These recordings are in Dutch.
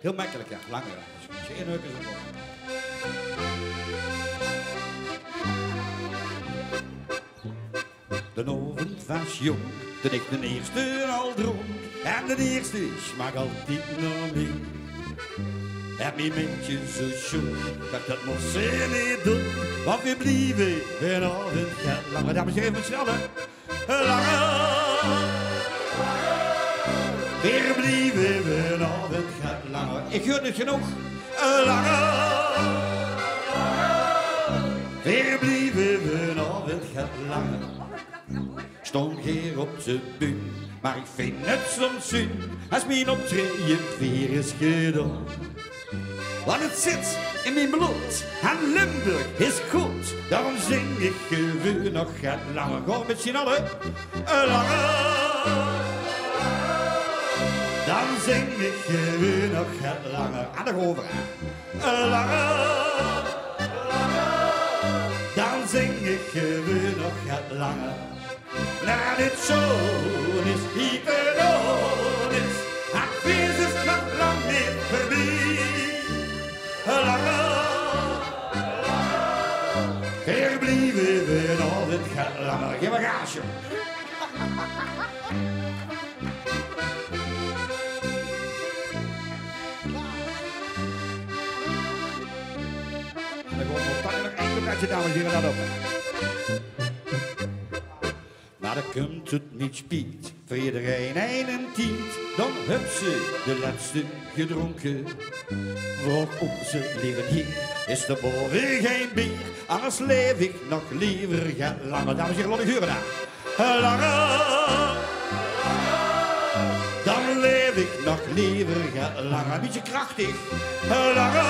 Heel makkelijk, ja. Langer. Als je 1 uur is het nog. De oven was jong, toen ik de eerste al dronk. En de eerste smaakt altijd nog meer. En mijn mintje zo schoon, dat moest ze niet doen. Want we blieven een avond gaat langer. Dames en heren, even sneller. Langer. Weer blieven we een avond gaat langer. Ik hoor het genoeg. Langer. Weer blieven we een avond gaat langer. Stond hier op zijn buik, maar ik vind het soms zin als mijn optreden weer is gedaan. Want het zit in mijn bloed en Limburg is goed. Daarom zing ik gewoon nog het langer. Gewoon met z'n allen. Langer. Dan zing ik gewoon nog het langer. En nog over. Langer. Dan zing ik gewoon nog het langer. Na dit zoon is hyperdoon is. Het feest is nog lang niet voorbij. Langer. Hier blijven we nog het gaat langer. Geef maar gaasje. En dan gewoon nog pakken nog één loketje, dames en heren, dat op. Maar dan komt het niet spiet, voor iedereen 1 en 10. Dan heb ze de laatste gedronken. Voor onze lieve hier is er boven geen bier. Anders leef ik nog liever gaan langer. Dames en heren, laat ik huren daar. Langer. Dan leef ik nog liever gaan langer. Een beetje krachtig. Langer.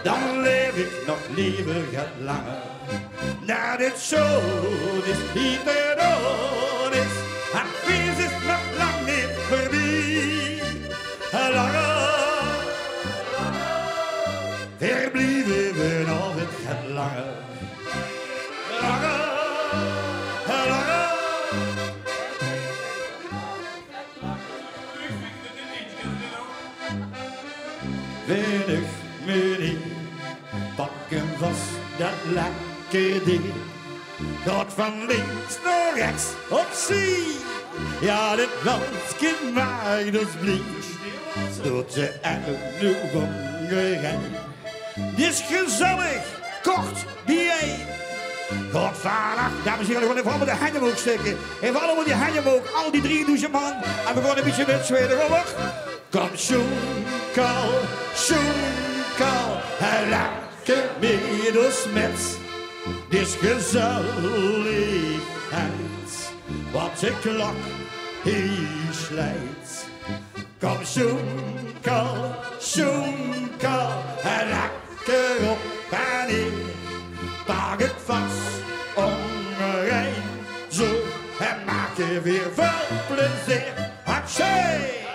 Dan leef ik nog liever gaan langer. Na dit zoon is hyperdoon is. Het feest is nog lang niet voorbij. Langer. Weer blijven we nog het gaat langer. Langer. Langer. Weinig meneer, pak hem vast, dat lekker ding. Gaat van links naar rechts op zee. Ja, dit landje maakt ons blind. Doet ze er nu hongerij. Dit is gezellig, kort, dieet. Gaat vanaf, dames en heren, gewoon even allemaal de hangeboog steken. Even allemaal die hangeboog, al die 3 douchen man. En we gaan een beetje met zweden, over. Kom, schoenkel, schoenkel. Hij lekker met ons met. Dit is gezelligheid. Wat de klok hier slijt. Kom, schoenkel, schoenkel. Hij lekker op en neer. Pak het vast om een rij. Zo, en maak je weer veel plezier. Hatsje!